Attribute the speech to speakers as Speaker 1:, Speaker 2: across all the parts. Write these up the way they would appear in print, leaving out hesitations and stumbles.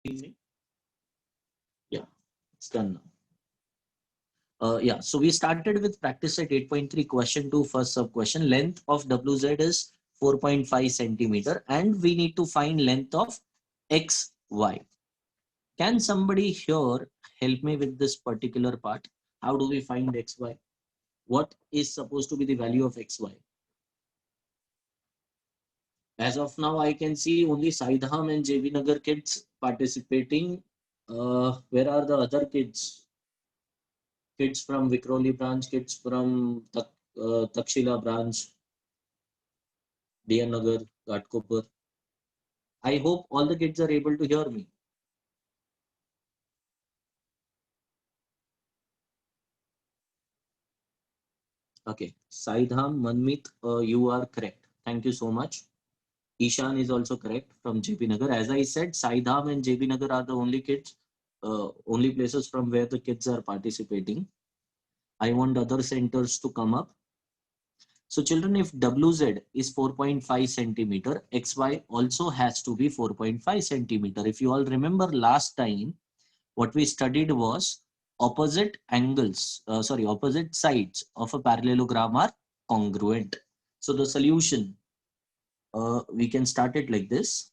Speaker 1: me? Yeah, it's done now. Yeah, so we started with practice set 8.3, question 2, first sub question. Length of WZ is 4.5 centimeter, and we need to find length of XY. Can somebody here help me with this particular part? How do we find XY? What is supposed to be the value of XY? As of now, I can see only Saidham and JB Nagar kids participating. Where are the other kids? Kids from Vikroli branch, kids from Takshila branch, DN Nagar, Ghatkopar. I hope all the kids are able to hear me. Okay, Saidham, Manmit, you are correct. Thank you so much. Ishan is also correct from JP Nagar. As I said, Saidham and JP Nagar are the only kids, only places from where the kids are participating. I want other centers to come up. So children, if WZ is 4.5 centimeter, XY also has to be 4.5 centimeter. If you all remember last time, what we studied was opposite angles, opposite sides of a parallelogram are congruent. So the solution, we can start it like this,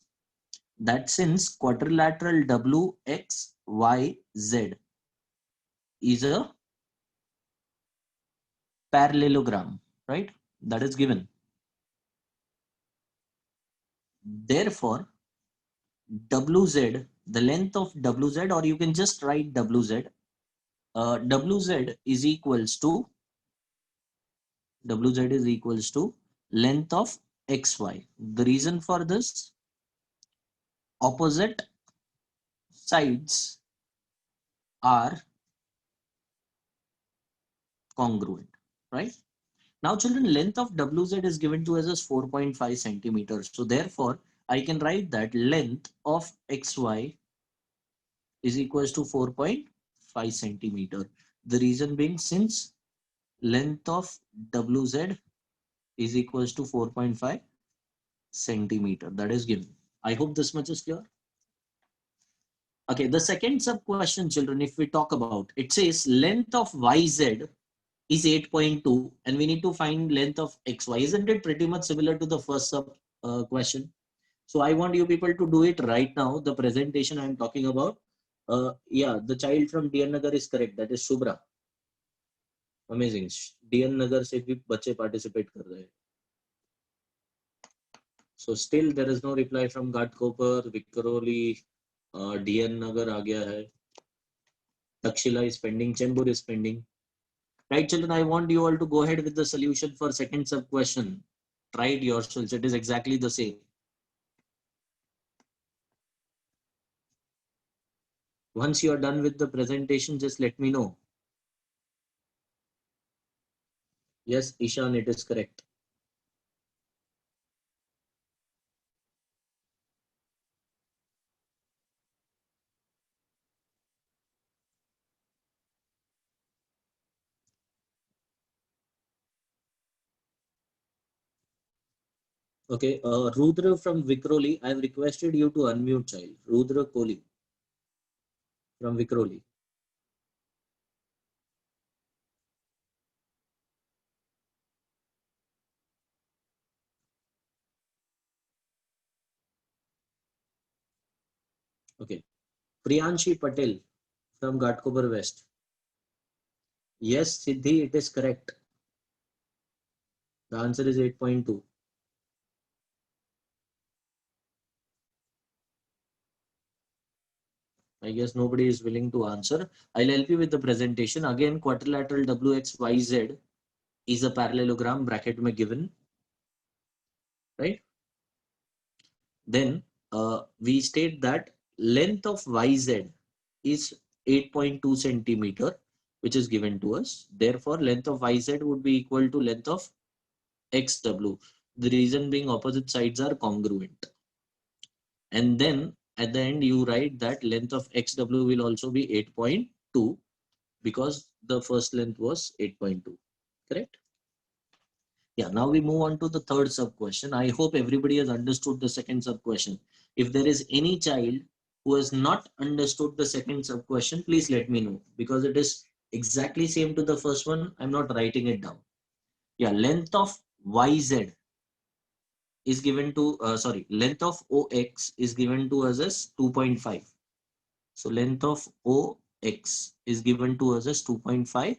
Speaker 1: that since quadrilateral WXYZ is a parallelogram, right? That is given. Therefore, WZ, the length of WZ, or you can just write WZ, WZ is equals to length of XY. The reason for this, opposite sides are congruent, right? Now children, length of WZ is given to us as 4.5 centimeters. So therefore, I can write that length of XY is equals to 4.5 centimeter. The reason being, since length of WZ is equals to 4.5 centimeter, that is given. I hope this much is clear. Okay, the second sub question, children, if we talk about, it says length of YZ is 8.2 and we need to find length of XY. Isn't it pretty much similar to the first sub question? So I want you people to do it right now. The presentation I'm talking about. Yeah, the child from DN Nagar is correct. That is Shubhra. Amazing. DN Nagar से भी बच्चे participate कर रहे हैं. So still there is no reply from Ghatkopar, Vikroli, DN Nagar आ गया है. Takshila is pending. Chembur is pending. Right, children, I want you all to go ahead with the solution for second sub question. Try it yourselves. It is exactly the same. Once you are done with the presentation, just let me know. Yes, Ishan, it is correct. Okay, Rudra from Vikroli, I have requested you to unmute, child. Rudra Kohli from Vikroli. Okay, Priyanshi Patel from Ghatkopar West. Yes, Siddhi, it is correct. The answer is 8.2. I guess nobody is willing to answer. I'll help you with the presentation. Again, quadrilateral WXYZ is a parallelogram, bracket में given, right? Then we state that length of YZ is 8.2 centimeter, which is given to us. Therefore, length of YZ would be equal to length of XW. The reason being opposite sides are congruent. And then at the end, you write that length of XW will also be 8.2 because the first length was 8.2. Correct? Yeah, now we move on to the third sub question. I hope everybody has understood the second sub question. If there is any child who has not understood the second sub question, please let me know, because it is exactly same to the first one. I'm not writing it down. Yeah, length of YZ is given to, length of OX is given to us as 2.5. So length of OX is given to us as 2.5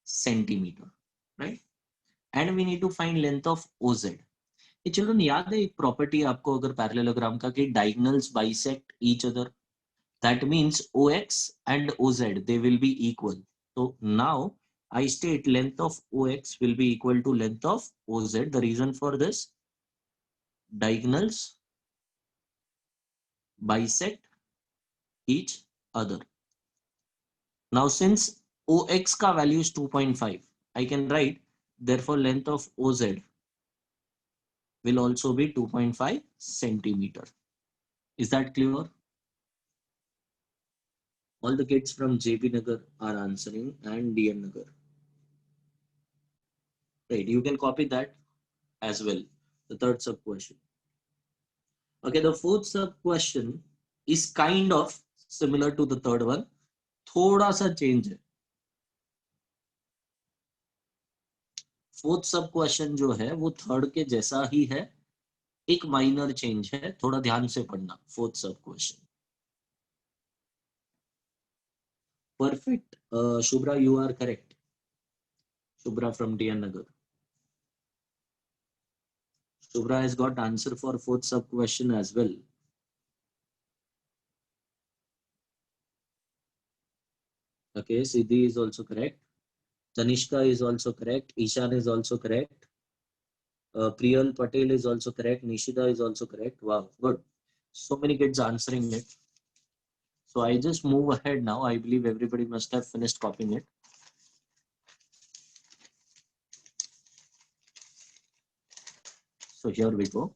Speaker 1: centimeter, right? And we need to find length of OZ. ये children याद है एक property आपको अगर parallelogram का कि diagonals bisect each other, that means OX and OZ they will be equal. So now I state length of OX will be equal to length of OZ. The reason for this, diagonals bisect each other. Now since OX ka value is 2.5, I can write therefore length of OZ will also be 2.5 centimeter. Is that clear? All the kids from JP Nagar are answering and DN Nagar. Right, you can copy that as well. The third sub question. Okay, the fourth sub question is kind of similar to the third one. थोड़ा सा change है. Fourth sub question जो है वो third के जैसा ही है, एक minor change है, थोड़ा ध्यान से पढ़ना. Fourth sub question. Perfect. Shubhra, you are correct. Shubhra from DN Nagar. Shubhra has got answer for fourth sub question as well. Okay, Siddhi is also correct. Tanishka is also correct. Ishan is also correct. Priyal Patel is also correct. Nishida is also correct. Wow, good. So many kids answering it. So I just move ahead now. I believe everybody must have finished copying it. So here we go.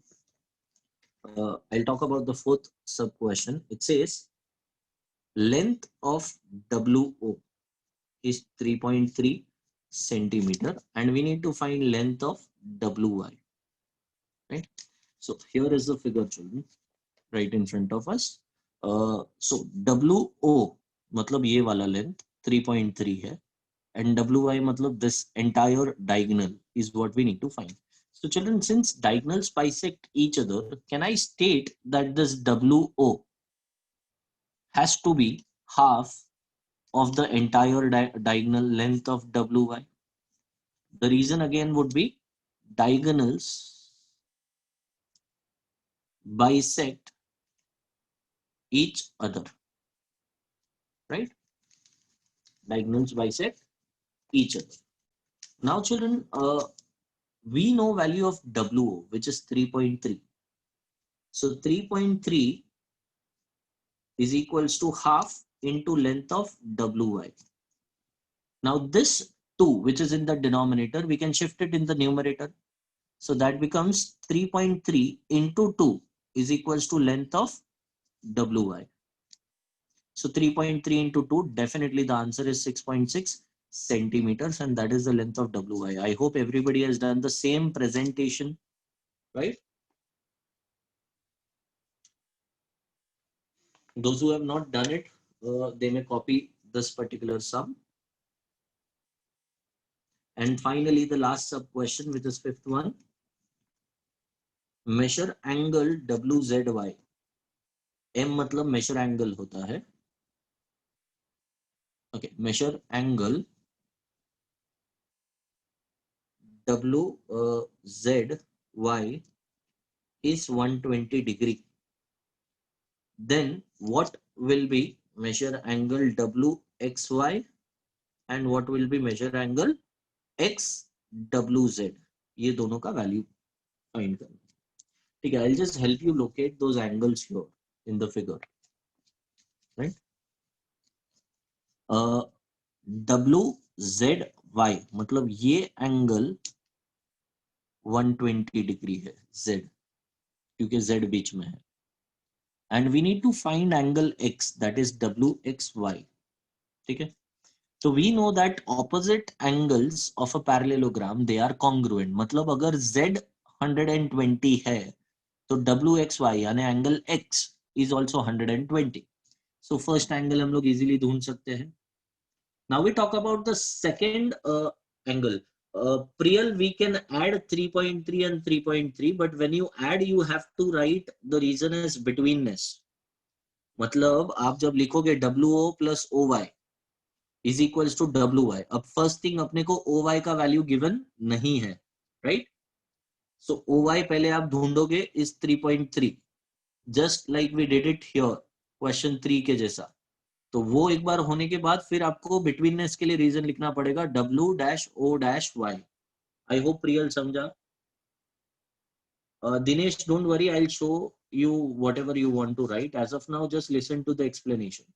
Speaker 1: I'll talk about the fourth sub question. It says length of WO is 3.3 centimeter and we need to find length of WY. Right? So here is the figure, children, right in front of us. So WO मतलब ये वाला length 3.3 है and WY मतलब this entire diagonal is what we need to find. So children, since diagonals bisect each other, can I state that this WO has to be half of the entire diagonal length of WY? The reason again would be diagonals bisect each other, right? Diagonals bisect each other. Now children, we know value of WO, which is 3.3. So 3.3 is equals to half into length of WY. Now this 2, which is in the denominator, we can shift it in the numerator. So that becomes 3.3 into 2 is equals to length of WY. So 3.3 into 2, definitely the answer is 6.6 centimeters, and that is the length of WY. I hope everybody has done the same presentation, right? Those who have not done it, they may copy this particular sum. And finally, the last sub question, which is fifth one. Measure angle WZY. M मतलब measure angle होता है. Okay, measure angle WZY is 120 degree. Then what will be measure angle WXY and what will be measure angle XWZ? ये दोनों का value find करना. ठीक है, I'll just help you locate those angles here in the figure, right? WZY मतलब ये angle 120 degree है Z, क्योंकि Z बीच में है. And we need to find angle X, that is WXY. ठीक है? So we know that opposite angles of a parallelogram, they are congruent. मतलब अगर Z 120 है, तो WXY यानी angle X is also 120. So first angle हम लोग easily ढूंढ सकते हैं. Now we talk about the second angle. Priyal, we can add 3.3 and 3.3, but when you add, you have to write the reason as betweenness. मतलब आप जब लिखोगे WO plus OY is equals to WY. अब first thing अपने को OY का value given नहीं है, right? So OY पहले आप ढूंढोगे is 3.3, just like we did it here, question 3 के जैसा. तो वो एक बार होने के बाद फिर आपको बिटवीननेस के लिए रीजन लिखना पड़ेगा W-O-Y. आई होप प्रियल समझा. Dinesh, don't worry, I will show you whatever you want to write. As of now, just listen to the explanation.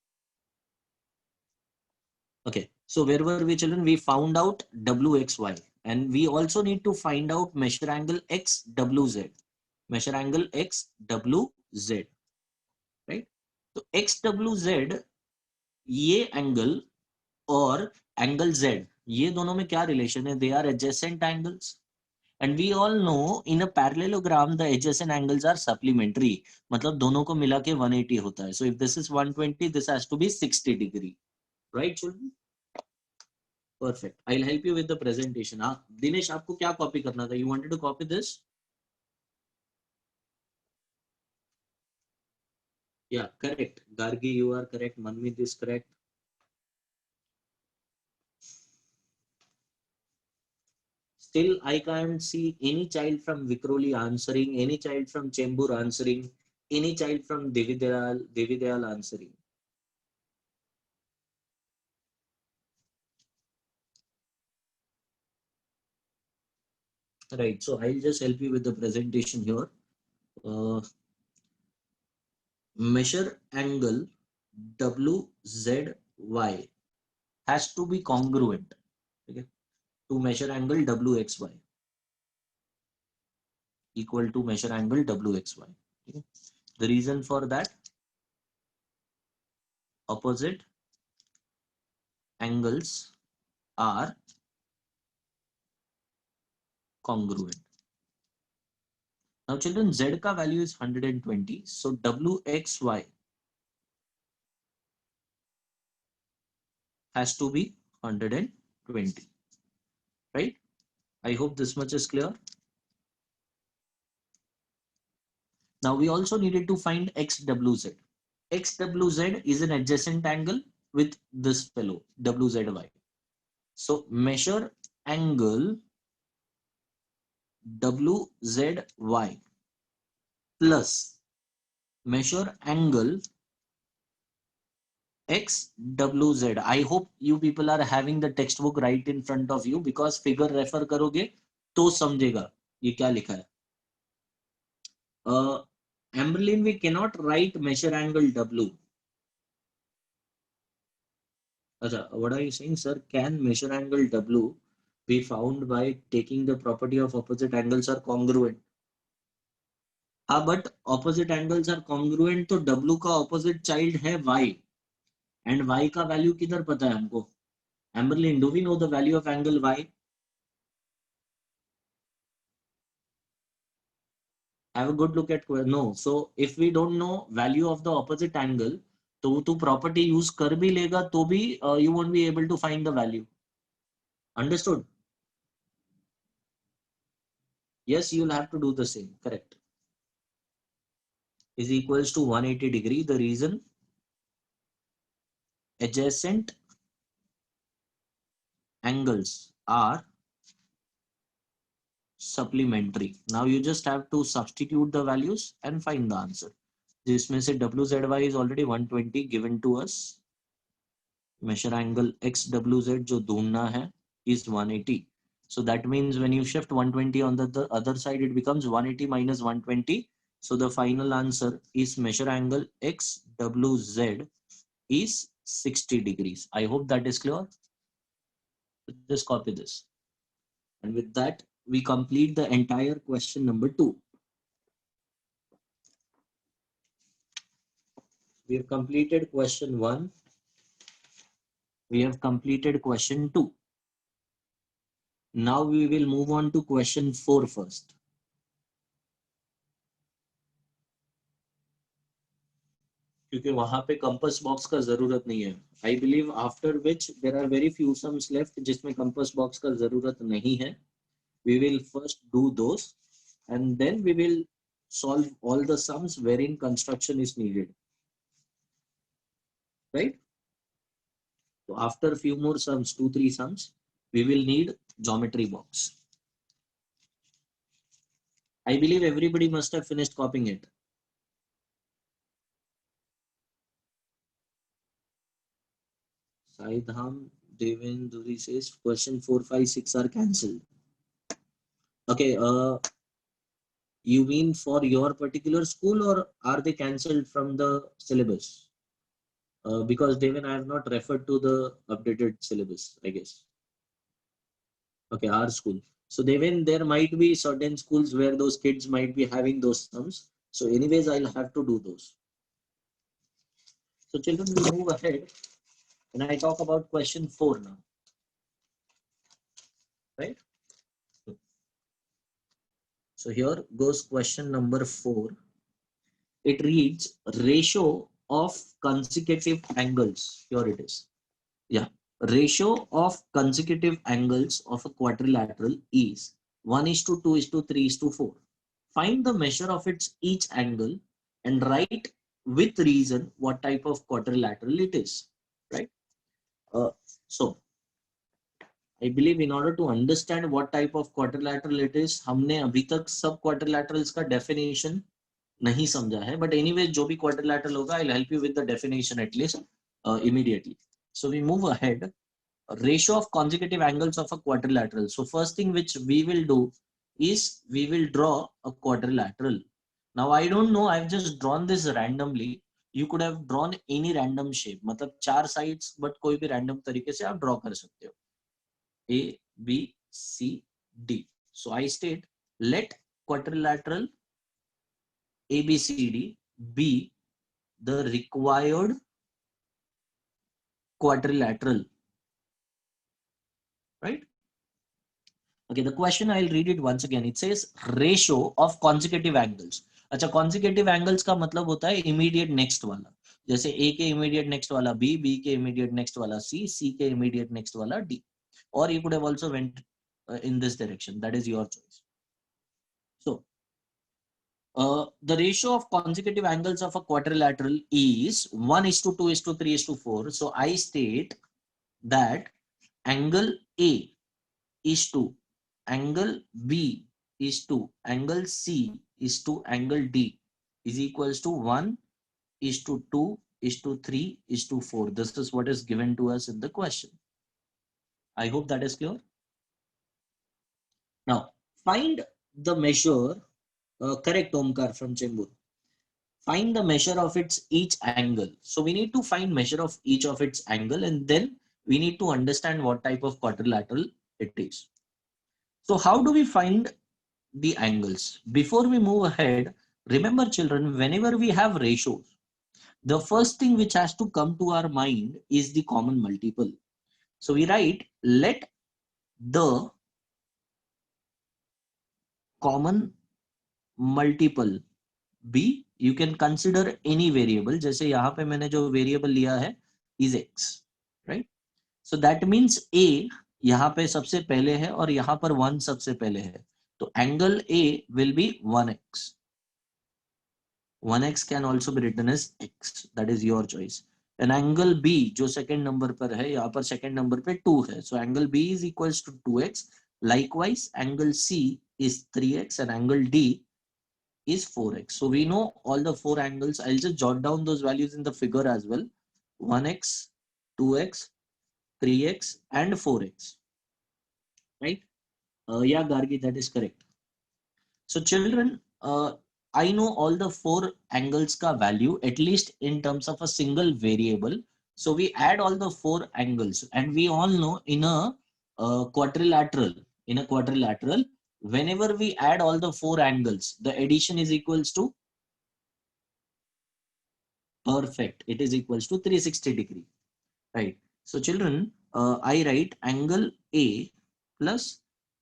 Speaker 1: Okay, so where were we, children? We found out WXY, and we also need to find out measure angle XWZ. Measure angle XWZ, right? So XWZ, ये angle और angle Z, ये दोनों में क्या relation है? They are adjacent angles. And we all know in a parallelogram the adjacent angles are supplementary. मतलब दोनों को मिला के 180 होता है. So if this is 120, this has to be 60 degree. Right, children? Perfect. I'll help you with the presentation. हाँ, दिनेश आपको क्या copy करना था? You wanted to copy this? Yeah, correct. Gargi, you are correct. Manmeet is correct. Still, I can't see any child from Vikroli answering, any child from Chembur answering, any child from Devidayal answering. Right, so I'll just help you with the presentation here. Measure angle WZY has to be congruent, okay, to measure angle WXY, equal to measure angle WXY. Okay. The reason for that, opposite angles are congruent. Now children, Z ka value is 120, so WXY has to be 120, right? I hope this much is clear. Now we also needed to find XWZ. XWZ is an adjacent angle with this fellow, WZY. So measure angle WZY plus measure angle XWZ. I hope you people are having the textbook right in front of you, because figure refer करोगे तो समझेगा ये क्या लिखा है. Amberlin, we cannot write measure angle W. What are you saying, sir? Can measure angle W be found by taking the property of opposite angles are congruent? हाँ, but opposite angles are congruent, तो W का opposite child है Y, and Y का value किधर पता है हमको? Amberlin, do we know the value of angle Y? Have a good look at no. So if we don't know value of the opposite angle, तो तू property use कर भी लेगा तो भी you won't be able to find the value. Understood? Yes, you'll have to do the same. Correct. Is equals to 180 degree. The reason, adjacent angles are supplementary. Now you just have to substitute the values and find the answer. जिसमें से WZY is already 120 given to us. Measure angle XWZ जो ढूंढना है is 180. So that means when you shift 120 on the other side, it becomes 180 minus 120. So the final answer is measure angle XWZ is 60 degrees. I hope that is clear. Just copy this. And with that, we complete the entire question number 2. We have completed question 1. We have completed question 2. Now we will move on to question 4 first. क्योंकि वहां पे compass box का जरूरत नहीं है. I believe after which there are very few sums left जिसमें compass box का जरूरत नहीं है. We will first do those and then we will solve all the sums wherein construction is needed, right? So after a few more sums, 2-3 sums, we will need geometry box. I believe everybody must have finished copying it. Saidham Devenduri says question 4, 5, 6 are cancelled. Okay, you mean for your particular school or are they cancelled from the syllabus? Because Devin, I have not referred to the updated syllabus, I guess. Okay, our school. So Devin, there might be certain schools where those kids might be having those sums. So anyways, I'll have to do those. So children, we move ahead and I talk about question 4 now. Right? So here goes question number 4. It reads ratio of consecutive angles. Here it is. Yeah. Ratio of consecutive angles of a quadrilateral is 1:2:3:4. Find the measure of its each angle and write with reason what type of quadrilateral it is. Right? So I believe in order to understand what type of quadrilateral it is, हमने अभी तक सब quadrilaterals का definition नहीं समझा है. But anyway, जो भी quadrilateral होगा, I'll help you with the definition at least immediately. So we move ahead. Ratio of consecutive angles of a quadrilateral. So first thing which we will do is we will draw a quadrilateral. Now I don't know, I've just drawn this randomly. You could have drawn any random shape. मतलब 4 sides, but कोई भी random तरीके से आप draw कर सकते हो. A, B, C, D. So I state let quadrilateral ABCD be the required quadrilateral. Right? Okay, the question I'll read it once again. It says ratio of consecutive angles. अच्छा, consecutive angles का मतलब होता है immediate next वाला. जैसे A के immediate next वाला B, B के immediate next वाला C, C के immediate next वाला D. Or you could have also went in this direction. That is your choice. So, the ratio of consecutive angles of a quadrilateral is 1:2:3:4. So I state that angle A is to angle B is to angle C is to angle D is equals to 1:2:3:4. This is what is given to us in the question. I hope that is clear. Now find the measure. Correct, Omkar from Chembur. Find the measure of its each angle. So we need to find measure of each of its angle and then we need to understand what type of quadrilateral it is. So how do we find the angles? Before we move ahead, remember children, whenever we have ratios, the first thing which has to come to our mind is the common multiple. So we write let the common multiple be, you can consider any variable. जैसे यहाँ पे मैंने जो variable लिया है is x, right? So that means a यहाँ पे सबसे पहले है और यहाँ पर 1 सबसे पहले है. तो angle A will be 1x. 1x can also be written as x. That is your choice. And angle B जो second number पर है, यहाँ पर second number पे 2 है. So angle B is equals to 2x. Likewise, angle C is 3x and angle D is 4x. So we know all the 4 angles. I'll just jot down those values in the figure as well. 1x, 2x, 3x and 4x. Right? Yeah, Gargi, that is correct. So children, I know all the 4 angles ka value, at least in terms of a single variable. So we add all the 4 angles and we all know in a quadrilateral, whenever we add all the 4 angles, the addition is equals to perfect. It is equals to 360 degree, right? So children, I write angle A plus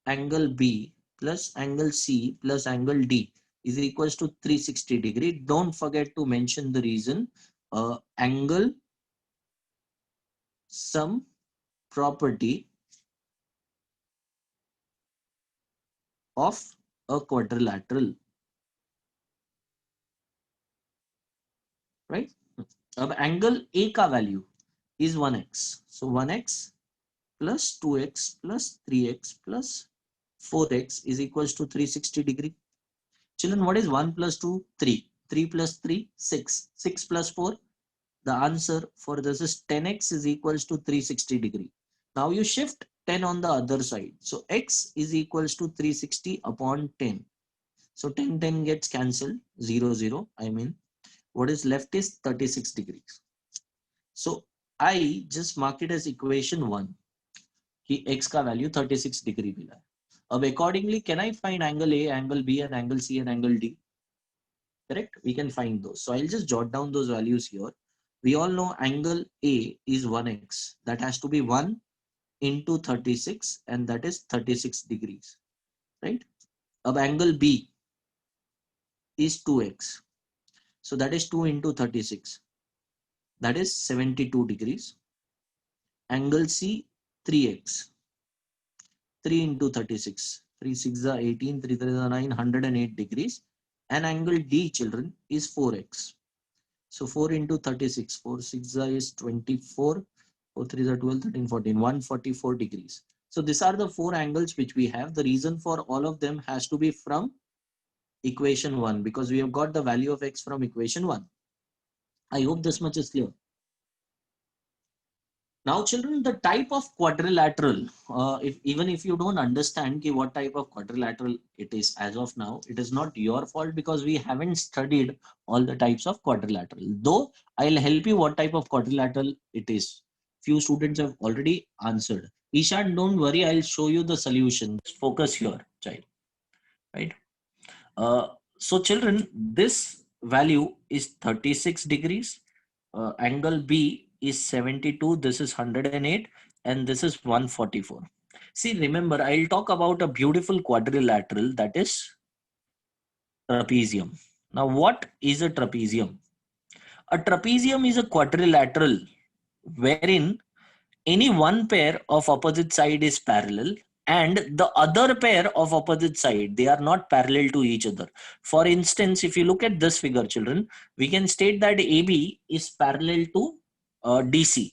Speaker 1: angle B plus angle C plus angle D is equals to 360 degree. Don't forget to mention the reason. angle sum property of a quadrilateral, right? अब angle A का value is 1x. So 1x plus 2x plus 3x plus 4x is equals to 360 degree. Children, what is 1 plus 2? 3. 3 plus 3, 6. 6 plus 4. The answer for this is 10x is equals to 360 degree. Now you shift 10 on the other side. So x is equals to 360 upon 10. So 10, 10 gets cancelled. 0, 0. I mean, what is left is 36 degrees. So I just mark it as equation 1. कि x का value 36 degree मिला है. अब accordingly, can I find angle A, angle B, and angle C and angle D? Correct? We can find those. So I'll just jot down those values here. We all know angle A is 1x. That has to be 1 into 36, and that is 36 degrees. Right? Ab angle B is 2x. So that is 2 into 36. That is 72 degrees. Angle C, 3x. 3 into 36. 3 6 are 18, 3 3 are 9, 108 degrees. And angle D, children, is 4x. So 4 into 36. 4 6 is 24. 4 3 are 12, 13, 14. 144 degrees. So these are the 4 angles which we have. The reason for all of them has to be from equation 1, because we have got the value of x from equation 1. I hope this much is clear. Now, children, the type of quadrilateral, even if you don't understand what type of quadrilateral it is as of now, it is not your fault because we haven't studied all the types of quadrilateral. Though I'll help you what type of quadrilateral it is. Few students have already answered. Ishan, don't worry, I'll show you the solution. Just focus here, child. Right? So, children, this value is 36 degrees. Angle B is 72, this is 108, and this is 144. See, remember, I'll talk about a beautiful quadrilateral, that is trapezium. Now, what is a trapezium? A trapezium is a quadrilateral wherein any one pair of opposite side is parallel and the other pair of opposite side, they are not parallel to each other. For instance, if you look at this figure, children, we can state that AB is parallel to DC,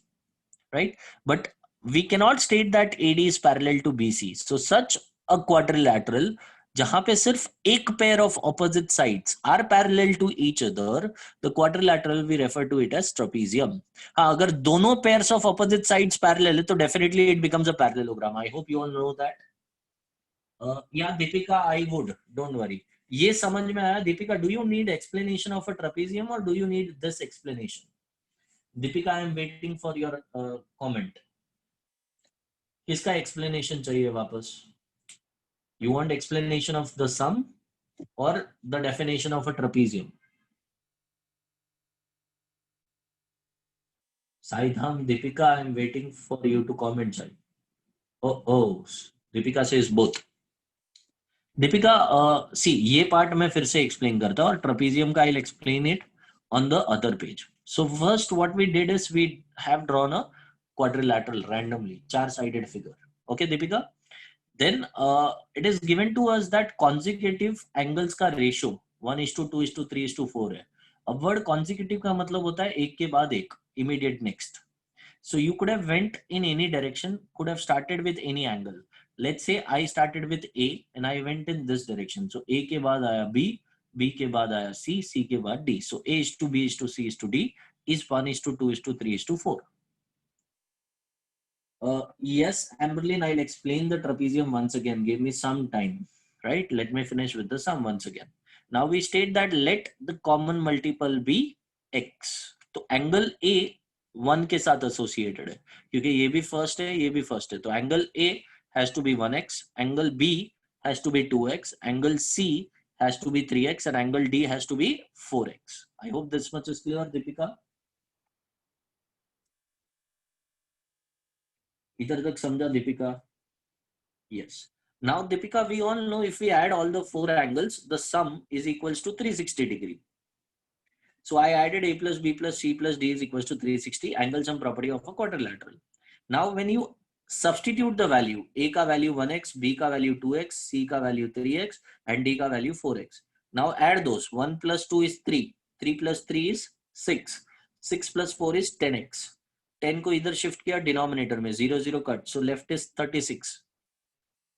Speaker 1: right? But we cannot state that AD is parallel to BC. So such a quadrilateral जहां पे सिर्फ एक pair of opposite sides are parallel to each other, the quadrilateral we refer to it as trapezium. हाँ, अगर दोनों pairs of opposite sides parallel है तो definitely it becomes a parallelogram. I hope you all know that. Yeah, Deepika, I would. Don't worry. ये समझ में आया? Deepika, do you need explanation of a trapezium or do you need this explanation? Deepika, I am waiting for your comment. किसका explanation चाहिए वापस? You want explanation of the sum or the definition of a trapezium? Saidham, Deepika, I am waiting for you to comment, Sai. Oh, Deepika says both. Deepika, see, ये part मैं फिर से explain करता हूँ और trapezium का I'll explain it on the other page. So first what we did is we have drawn a quadrilateral randomly, चार-sided figure. Okay, Deepika? Then it is given to us that consecutive angles का ratio 1:2:3:4 है. अब word consecutive का मतलब होता है एक के बाद एक, immediate next. So you could have went in any direction, could have started with any angle. Let's say I started with A and I went in this direction. So A के बाद आया B, B के बाद आया C, C के बाद D. So A is to B is to C is to D is 1:2:3:4. Yes, Amberlyn, I'll explain the trapezium once again. Give me some time, right? Let me finish with the sum once again. Now we state that let the common multiple be x. तो angle A 1 के साथ associated है क्योंकि ये भी first है ये भी first है तो angle A has to be 1x, angle B has to be 2x, angle C has to be 3x and angle D has to be 4x. I hope this much is clear, Deepika. इधर तक समझा Deepika? Yes. Now, Deepika, we all know if we add all the 4 angles, the sum is equals to 360 degree. So I added a plus b plus c plus d is equals to 360, angle sum property of a quadrilateral. Now when you substitute the value, a का value 1x, b का value 2x, c का value 3x and d का value 4x. Now add those. 1 plus 2 is 3, 3 plus 3 is 6, 6 plus 4 is 10x. 10 को इधर shift किया denominator में, 0 0 cut, so left is 36.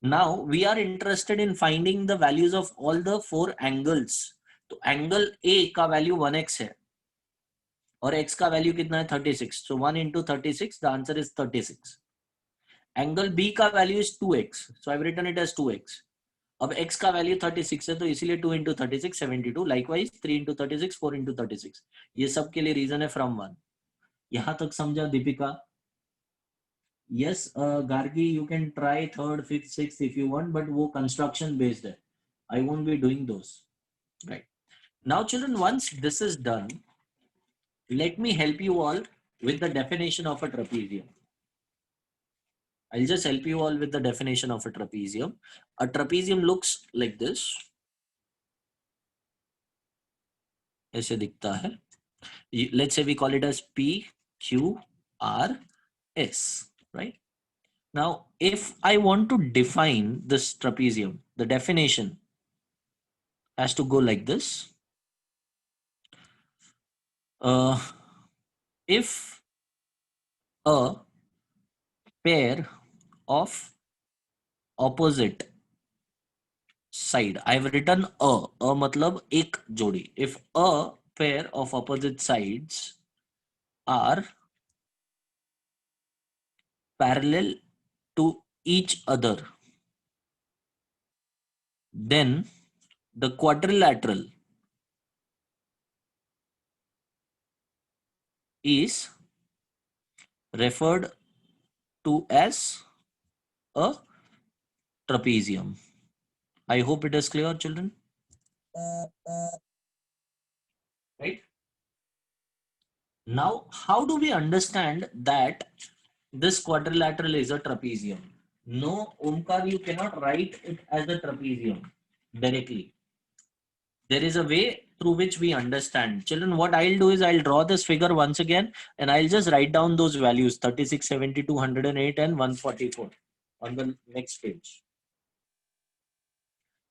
Speaker 1: Now we are interested in finding the values of all the four angles. तो angle A का value 1x है और x का value कितना है 36. So 1 into 36, the answer is 36. Angle B का value is 2x. So I've written it as 2x. अब x का वैल्यू 36 है तो इसीलिए 2 into 36 72. Likewise 3 into 36 4 into 36. ये सब के लिए रीजन है फ्रॉम 1. यहां तक समझा Deepika? Yes, Gargi, you can try 3rd, 5th, 6th if you want, but वो construction based है. I won't be doing those. Right. Now children, once this is done, let me help you all with the definition of a trapezium. I'll just help you all with the definition of a trapezium. A trapezium looks like this. ऐसे दिखता है. Let's say we call it as P, Q, R, S, right? Now, if I want to define this trapezium, the definition has to go like this. If a pair of opposite side, I've written a मतलब एक जोड़ी. If a pair of opposite sides are parallel to each other, then the quadrilateral is referred to as a trapezium. I hope it is clear, children. Right? Now, how do we understand that this quadrilateral is a trapezium? No, Omkar, you cannot write it as a trapezium directly. There is a way through which we understand. Children, what I'll do is I'll draw this figure once again and I'll just write down those values 36, 72, 108 and 144 on the next page.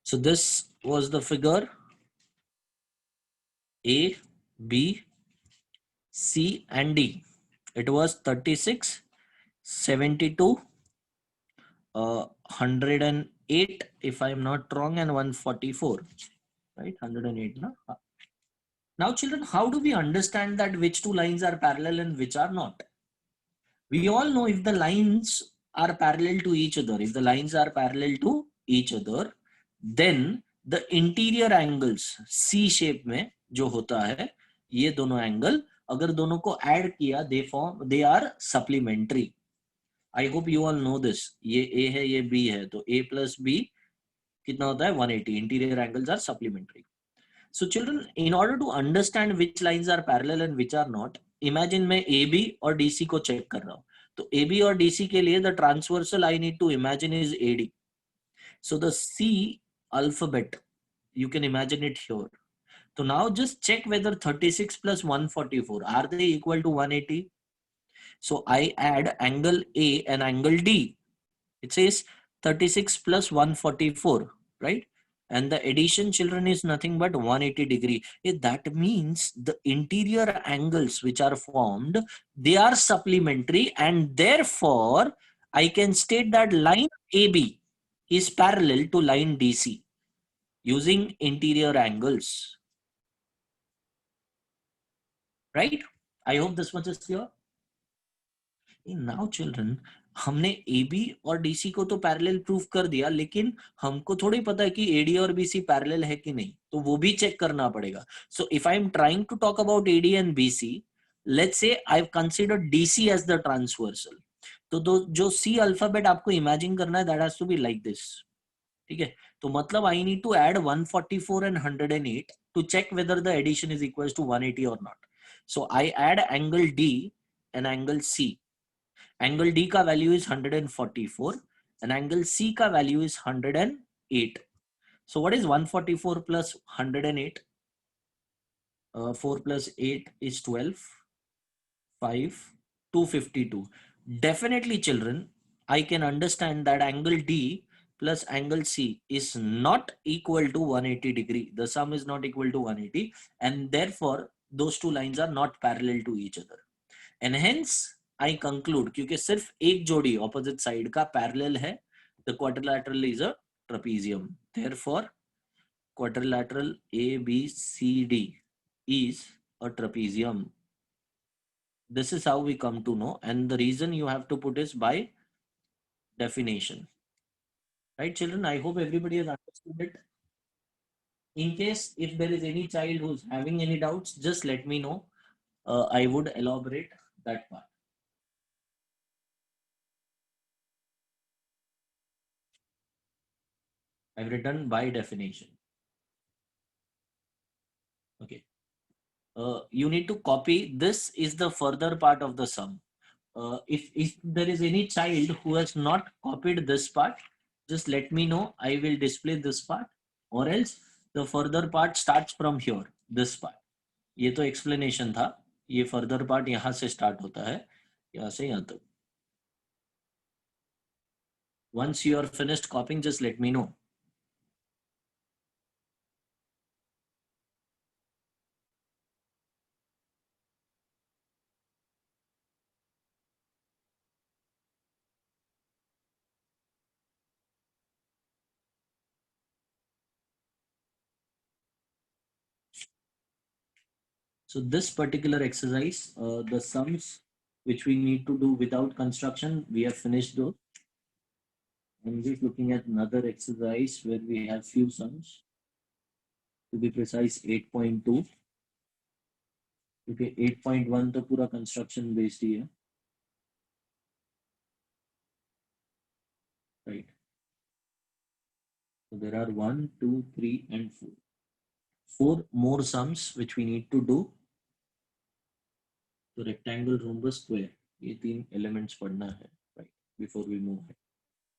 Speaker 1: So this was the figure A, B, C and D. It was 36, 72, 108 if I'm not wrong and 144, right? 108. No? Now children, how do we understand that which two lines are parallel and which are not? We all know if the lines are parallel to each other, then the interior angles C shape में जो होता है ये दोनों angle अगर दोनों को add किया they are supplementary. I hope you all know this. ये A है ये B है तो A plus B कितना होता है 180. Interior angles are supplementary. So children, in order to understand which lines are parallel and which are not, imagine मैं AB और DC को check कर रहा हूँ. तो AB और DC के लिए the transversal I need to imagine is AD. So the C alphabet, you can imagine it here. So now just check whether 36 plus 144, are they equal to 180? So I add angle A and angle D. It says 36 plus 144, right? And the addition, children, is nothing but 180 degree. That means the interior angles which are formed, they are supplementary and therefore I can state that line AB is parallel to line DC using interior angles. Right? I hope this much is clear. Now children, हमने AB और DC को तो parallel proof कर दिया लेकिन हमको थोड़ी पता है कि AD और BC पैरेलल है कि नहीं तो वो भी चेक करना पड़ेगा. So if I am trying to talk about AD and BC, let's say I've considered DC as the transversal. तो जो C अल्फाबेट आपको इमेजिन करना है that has to be like this. ठीक है तो मतलब I need to add 144 and 108 to check whether the addition is equals to 180 or not. So I add angle D and angle C. Angle D का value is 144 and angle C का value is 108. So what is 144 plus 108? 4 plus 8 is 12. 5, 252. Definitely, children, I can understand that angle D plus angle C is not equal to 180 degree. The sum is not equal to 180, and therefore those two lines are not parallel to each other. And hence I conclude, क्योंकि सिर्फ एक जोड़ी opposite side का parallel है, the quadrilateral is a trapezium. Therefore, quadrilateral ABCD is a trapezium. This is how we come to know, and the reason you have to put is by definition. Right, children? I hope everybody has understood it. In case if there is any child who's having any doubts, just let me know. I would elaborate that part. I've written by definition. Okay. You need to copy. This is the further part of the sum. If there is any child who has not copied this part, just let me know. I will display this part, or else the further part starts from here, this part. ये तो explanation था. ये further part यहाँ से start होता है, यहाँ से यहाँ तक. Once you are finished copying, just let me know. So this particular exercise, the sums which we need to do without construction, we have finished those. I'm just looking at another exercise where we have few sums. To be precise, 8.2. Okay, 8.1 तो पूरा construction based ही है. Right. So there are 1, 2, 3, and 4. 4 more sums which we need to do. So rectangle, rhombus, square. ये 3 elements पढ़ना है, right? Before we move ahead.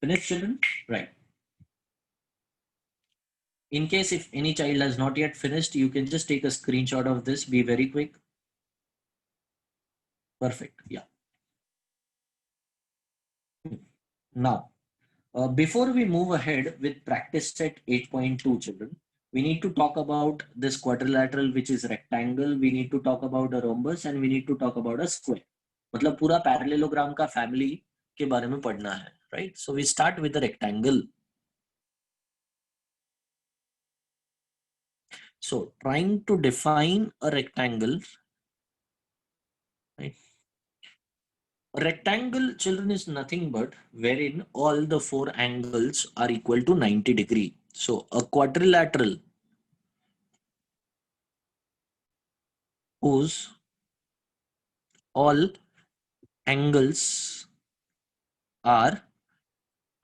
Speaker 1: Finished, children? Right. In case if any child has not yet finished, you can just take a screenshot of this. Be very quick. Perfect. Yeah. Now, before we move ahead with practice set 8.2, children, we need to talk about this quadrilateral, which is rectangle. We need to talk about a rhombus, and we need to talk about a square. मतलब पूरा parallelogram का family के बारे में पढ़ना है, right? So we start with the rectangle. So trying to define a rectangle, right? A rectangle, children, is nothing but wherein all the 4 angles are equal to 90 degree. So a quadrilateral whose all angles are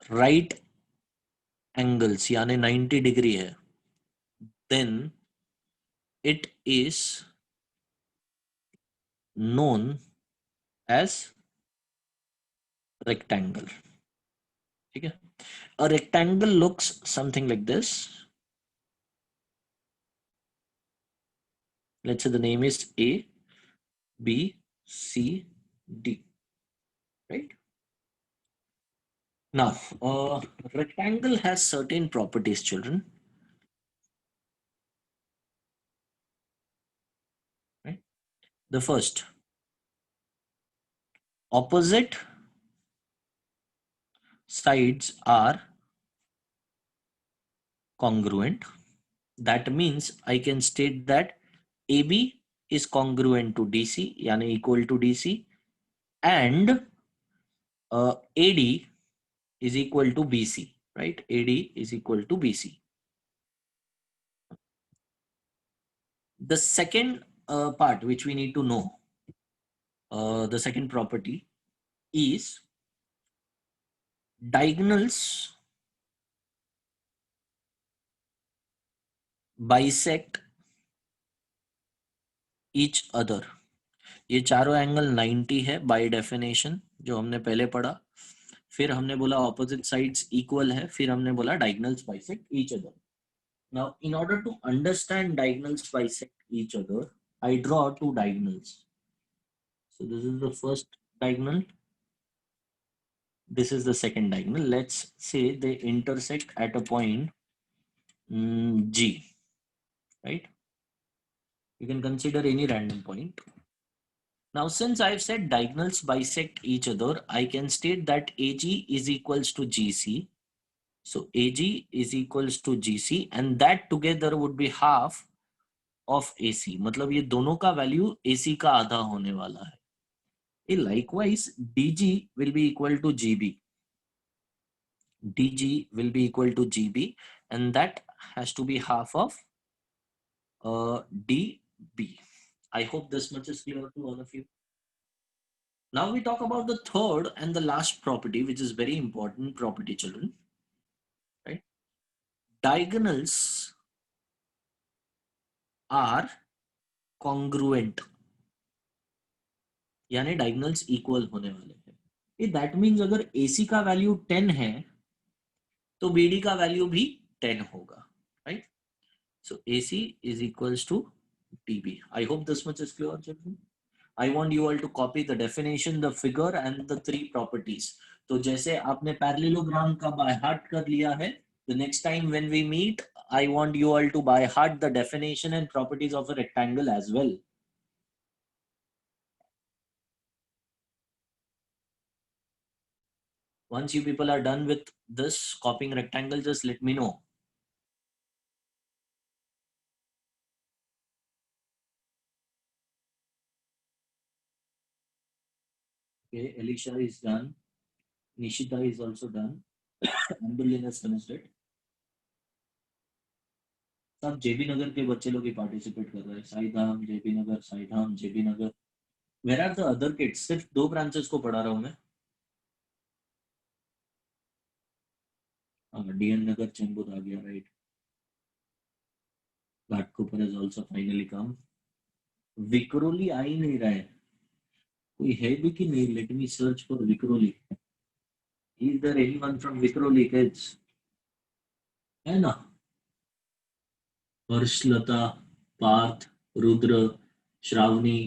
Speaker 1: right angles, यानी 90 degree है, then it is known as rectangle. ठीक है? A rectangle looks something like this. Let's say the name is A, B, C, D. Right? Now, rectangle has certain properties, children. Right? The first, opposite sides are congruent. That means I can state that AB is congruent to DC, yani equal to DC, and AD is equal to BC, right? AD is equal to BC. The second part which we need to know, the second property is diagonals bisect each other. ये चारों angle 90 है by definition, जो हमने पहले पढ़ा. फिर हमने बोला ऑपोजिट साइड्स इक्वल है, फिर हमने बोला diagonals bisect each other. Now, in order to understand diagonals bisect each other, I draw two diagonals. So this is the first diagonal. This is the second diagonal. Let's say they intersect at a point G, right? You can consider any random point. Now, since I've said diagonals bisect each other, I can state that AG is equals to GC. So AG is equals to GC and that together would be half of AC. मतलब ये दोनों का value AC का आधा होने वाला है. Likewise, DG will be equal to GB. DG will be equal to GB and that has to be half of DB. I hope this much is clear to all of you. Now we talk about the third and the last property, which is very important property, children. Right? Diagonals are congruent. यानी diagonals equal होने वाले हैं. That means अगर AC का value 10 है, तो BD का value भी 10 होगा. Right? So AC is equals to DB. I hope this much is clear, children. I want you all to copy the definition, the figure and the three properties. तो जैसे आपने parallelogram का by heart कर लिया है, the next time when we meet, I want you all to by heart the definition and properties of a rectangle as well. Once you people are done with this copying rectangle, just let me know. Okay, Alicia is done. Nishita is also done. Ambulin has finished it. सब जेबी नगर के बच्चे लोग ही participate कर रहे हैं. साईधाम, जेबी नगर, साईधाम, जेबी नगर. Where are the other kids? सिर्फ 2 branches को पढ़ा रहा हूँ मैं. DN नगर चेंबूर आ गया, right. Ghatkopar has also finally come. Vikhroli आ ही नहीं रहा है. कोई है भी कि नहीं? Let me search for Vikhroli. Is there anyone from Vikhroli kids? है ना? हर्षलता, पार्थ, रुद्र, श्रावणी.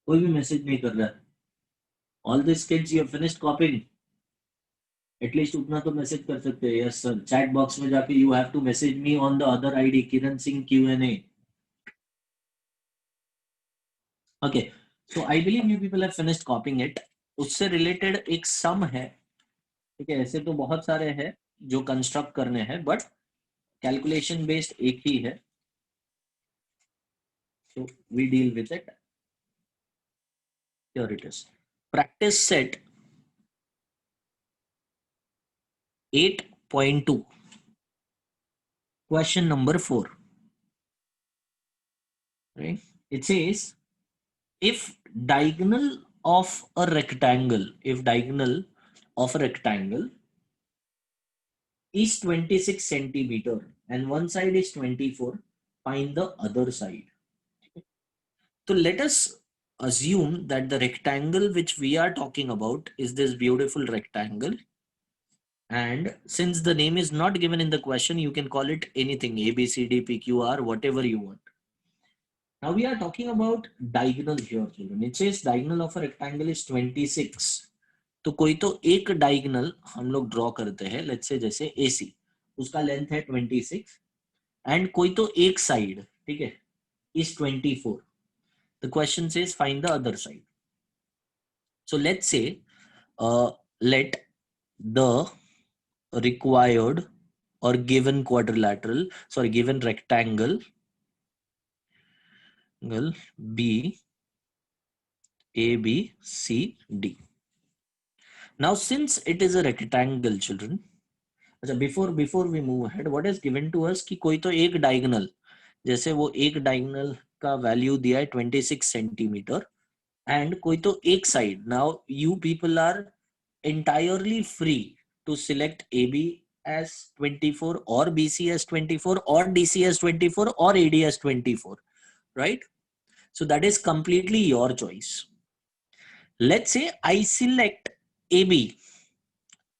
Speaker 1: कोई भी मैसेज नहीं कर रहा है. All these kids, you have finished copying. At least उतना तो मैसेज कर सकते हैं. Yes sir. चैट बॉक्स में जाके you have to message me on the other ID Kiran Singh Q&A. Okay, so I believe you people have finished copying it. उससे related एक sum है. ठीक है, ऐसे तो बहुत सारे हैं जो कंस्ट्रक्ट करने हैं, बट कैलकुलेशन बेस्ड एक ही है. So we deal with it. Here it is. Practice set 8.2. Question number 4. Right? It says if diagonal of a rectangle, is 26 centimeter and one side is 24, find the other side. So let us assume that the rectangle which we are talking about is this beautiful rectangle. And since the name is not given in the question, you can call it anything, A, B, C, D, P, Q, R, whatever you want. Now we are talking about diagonal here, children. It says diagonal of a rectangle is 26. तो कोई तो एक diagonal हम लोग draw करते हैं. Let's say जैसे AC, उसका लेंथ है 26 एंड कोई तो एक साइड, ठीक है, is 24. The question says find the other side. So let's say let the required or given given rectangle be A, B, C, D. Now since it is a rectangle, children, before we move ahead, what is given to us कि कोई तो एक diagonal, जैसे वो एक diagonal का value दिया है 26 सेंटीमीटर एंड कोई तो एक side. Now you people are entirely free to select AB as 24 or BC as 24 or DC as 24 or AD as 24, right? So that is completely your choice. Let's say I select AB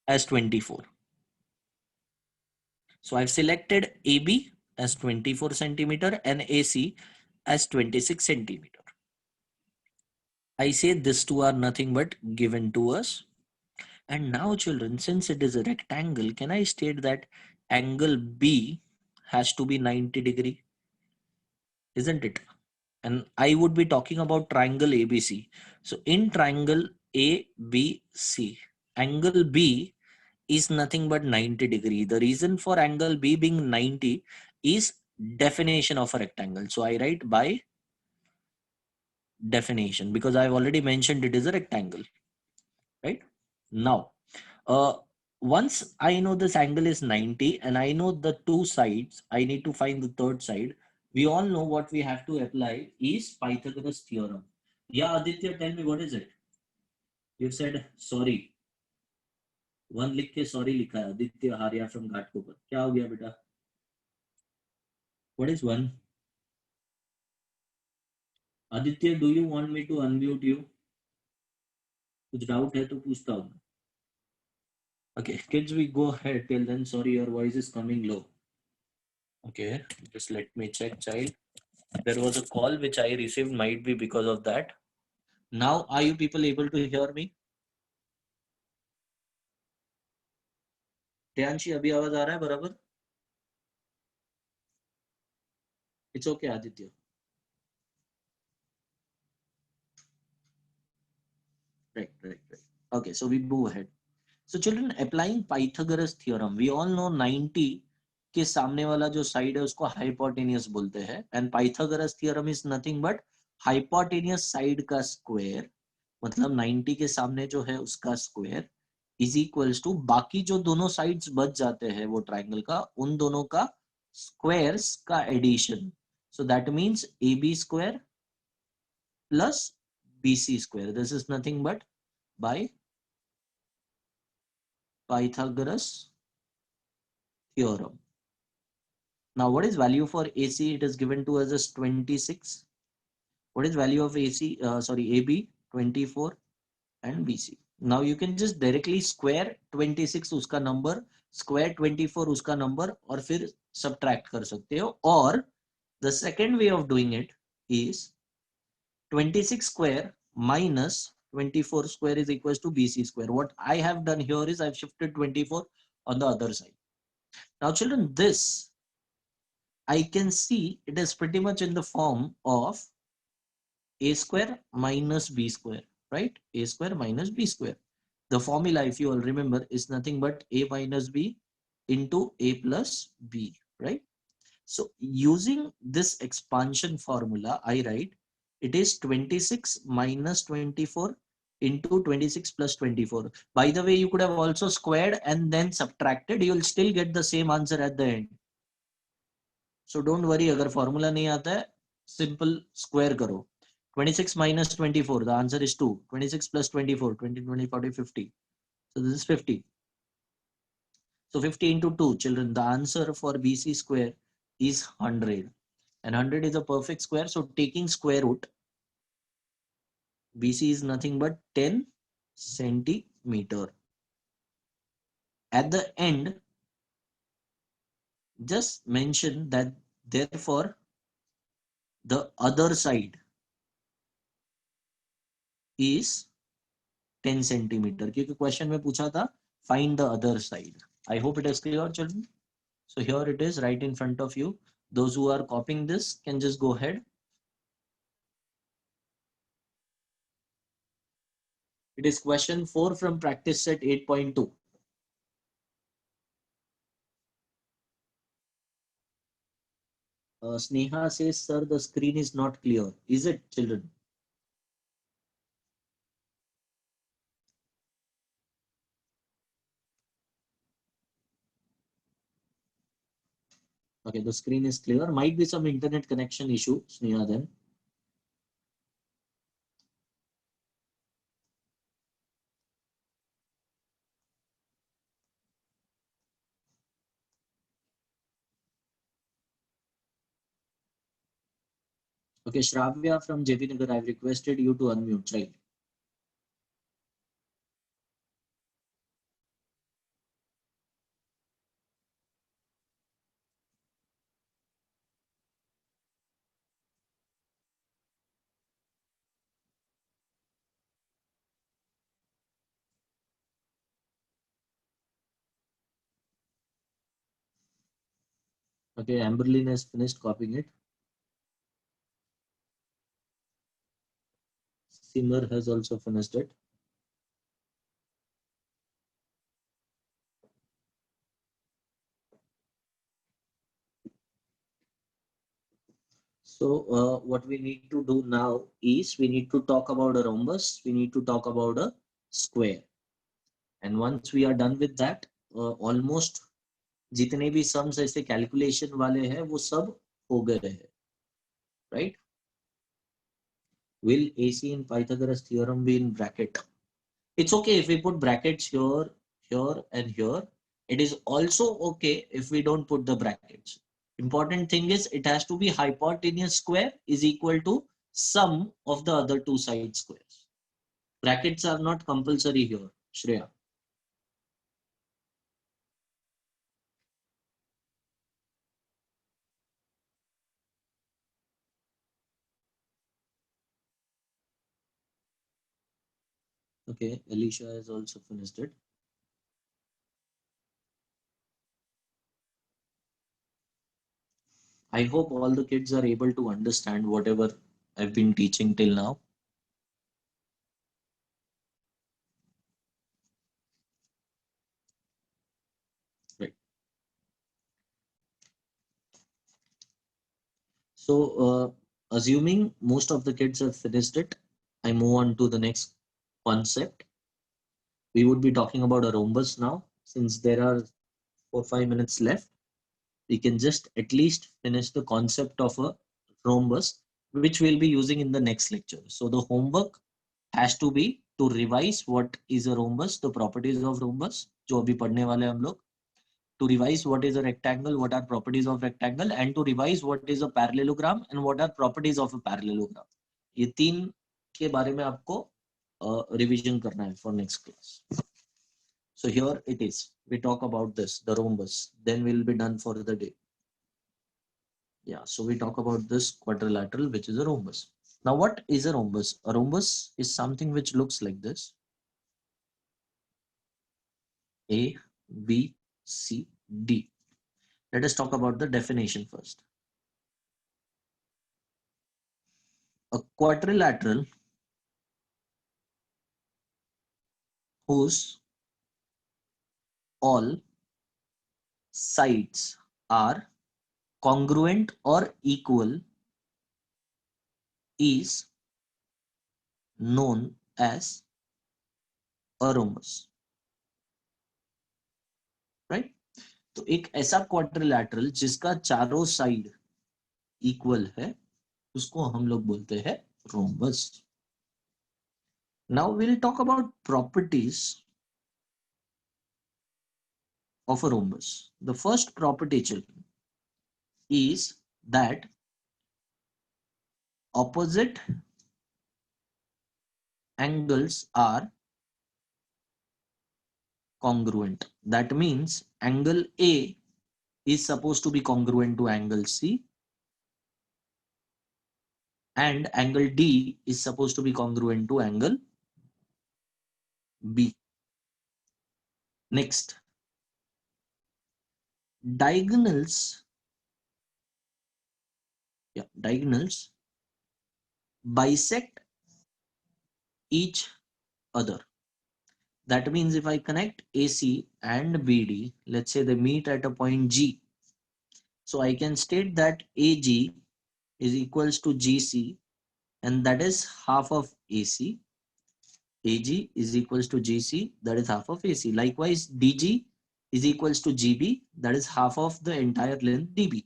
Speaker 1: as 24. So I've selected AB as 24 centimeter and AC as 26 centimeter. I say these two are nothing but given to us. And now children, since it is a rectangle, can I state that angle B has to be 90-degree, isn't it? And I would be talking about triangle ABC. So in triangle ABC, angle B is nothing but 90-degree. The reason for angle B being 90 is definition of a rectangle. So I write by definition because I've already mentioned it is a rectangle, right? Now, uh, once I know this angle is 90 and I know the two sides, I need to find the third side. We all know what we have to apply is Pythagoras theorem. Yeah, Aditya, tell me what is it? You said sorry. One लिख के sorry लिखा है आदित्य हारिया from Ghatkopar. क्या हो गया बेटा? What is one? Aditya, do you want me to unmute you? कुछ डाउट है तो पूछता हूँ. Okay, kids, we go ahead till then. Sorry, your voice is coming low. Okay, just let me check, child. There was a call which I received, might be because of that. Now, are you people able to hear me? ध्यानशी, अभी आवाज आ रहा है बराबर? It's okay, Aditya. Right. Okay, so we move ahead. So children, applying Pythagoras theorem, we all know 90 के सामने वाला जो side है उसको हाइपोटेनियस बोलते हैं. And Pythagoras theorem is nothing but hypotenuse side का स्क्वायर, मतलब 90 के सामने जो है उसका स्क्वायर इज इक्वल्स टू बाकी जो दोनों साइड्स बच जाते हैं वो ट्राइंगल का, उन दोनों का स्क्वायर्स का addition. So that means A B square plus B C square. This is nothing but by Pythagoras theorem. Now, what is value for AC? It is given to us as 26. What is value of AC? AB 24 and BC. Now you can just directly square 26 उसका number, square 24 उसका number और फिर subtract कर सकते हो. Or the second way of doing it is 26 square minus 24 square is equals to BC square. What I have done here is I've shifted 24 on the other side. Now children, this I can see it is pretty much in the form of a square minus b square, right? A square minus b square. The formula, if you all remember, is nothing but a minus b into a plus b, right? So using this expansion formula, I write it is 26 minus 24 into 26 plus 24. By the way, you could have also squared and then subtracted. You will still get the same answer at the end. So don't worry, अगर formula नहीं आता है, simple square करो. 26 minus 24, the answer is 2. 26 plus 24, 20, 20, 40, 50. So this is 50. So 50 into 2, children, the answer for BC square is 100. And 100 is a perfect square. So taking square root, BC is nothing but 10 centimeter. At the end, just mention that therefore the other side is 10 centimeter. क्योंकि question में पूछा था find the other side. I hope it is clear, children. So here it is right in front of you. Those who are copying this can just go ahead. It is question 4 from practice set 8.2. Sneha says, sir, the screen is not clear. Is it, children? Okay, the screen is clear. Might be some internet connection issue, Sneha, then. Okay, Shravya from JP Nagar, I've requested you to unmute, child. Okay, Amberlyn has finished copying it. Simmer has also finished it. So what we need to do now is we need to talk about a rhombus. We need to talk about a square. And once we are done with that, almost जितने भी sums ऐसे calculation वाले हैं वो सब हो गए हैं, right? Will AC in Pythagoras theorem be in bracket? It's okay if we put brackets here, here, and here. It is also okay if we don't put the brackets. Important thing is it has to be hypotenuse square is equal to sum of the other two side squares. Brackets are not compulsory here, Shreya. Okay, Alicia has also finished it. I hope all the kids are able to understand whatever I've been teaching till now. Right. So, assuming most of the kids have finished it, I move on to the next concept. We would be talking about a rhombus now. Since there are 4 or 5 minutes left, we can just at least finish the concept of a rhombus, which we'll be using in the next lecture. So the homework has to be to revise what is a rhombus, the properties of rhombus, जो अभी पढ़ने वाले हम लोग, to revise what is a rectangle, what are properties of rectangle, and to revise what is a parallelogram and what are properties of a parallelogram. ये तीन के बारे में आपको रिवीजन करना है for next class. So here it is. We talk about this, the rhombus. Then we'll be done for the day. Yeah, so we talk about this quadrilateral, which is a rhombus. Now, what is a rhombus? A rhombus is something which looks like this. A, B, C, D. Let us talk about the definition first. A quadrilateral whose all sides are congruent or equal is known as a rhombus. Right? तो एक ऐसा quadrilateral जिसका चारों side equal है उसको हम लोग बोलते हैं rhombus. Now we'll talk about properties of a rhombus. The first property, children, is that opposite angles are congruent. That means angle A is supposed to be congruent to angle C and angle D is supposed to be congruent to angle B. Next, diagonals bisect each other. That means if I connect AC and BD, let's say they meet at a point G. So I can state that AG is equals to GC and that is half of AC. AG is equals to GC, that is half of AC. Likewise, DG is equals to GB, that is half of the entire length DB.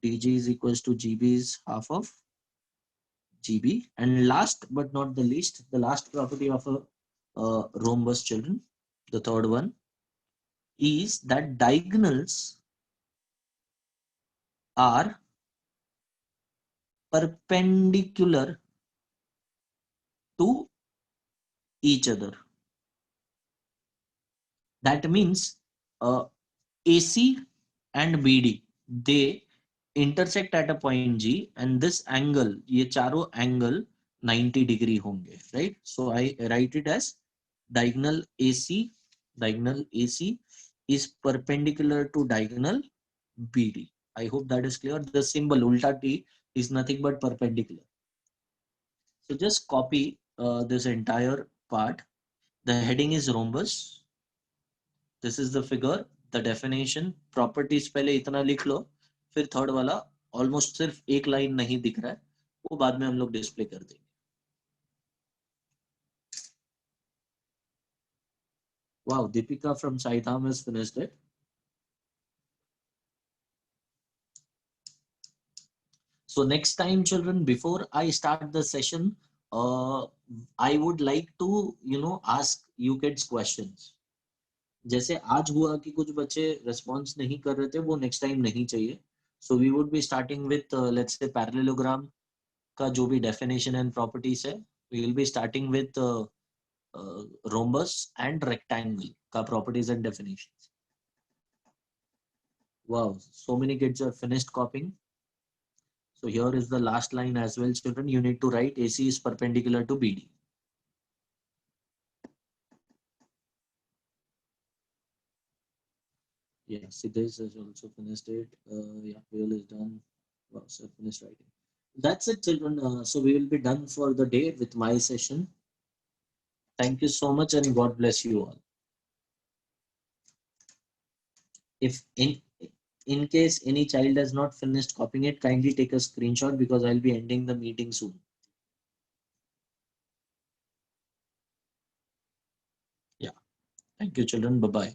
Speaker 1: DG is equals to GB is half of GB. And last but not the least, the last property of a rhombus, children, the third one, is that diagonals are perpendicular to each other. That means AC and BD, they intersect at a point G and this angle, ये चारों angle 90 degree होंगे, right? So I write it as diagonal AC is perpendicular to diagonal BD. I hope that is clear. The symbol ulta T is nothing but perpendicular. So just copy this entire part. The heading is rhombus. This is the figure, the definition, properties पहले इतना लिख लो, फिर third वाला almost सिर्फ एक line नहीं दिख रहा है, वो बाद में हम लोग डिस्प्ले कर देंगे. Wow, Deepika from Saitam has finished it. So next time, children, before I start the session, I would like to, ask you kids questions. जैसे आज हुआ कि कुछ बच्चे रेस्पॉन्स नहीं कर रहे थे, वो नेक्स्ट टाइम नहीं चाहिए. So we would be starting with let's say parallelogram का जो भी डेफिनेशन एंड प्रॉपर्टीज है, we will be starting with rhombus and rectangle का properties and definitions. Wow, so many kids are finished copying. So here is the last line as well, children. You need to write AC is perpendicular to BD. Yeah, Siddesh has also finished it. Yeah, Will is done. Wow, so finished writing. That's it, children. So we will be done for the day with my session. Thank you so much and God bless you all. If in case any child has not finished copying it, kindly take a screenshot because I'll be ending the meeting soon. Yeah. Thank you, children. Bye-bye.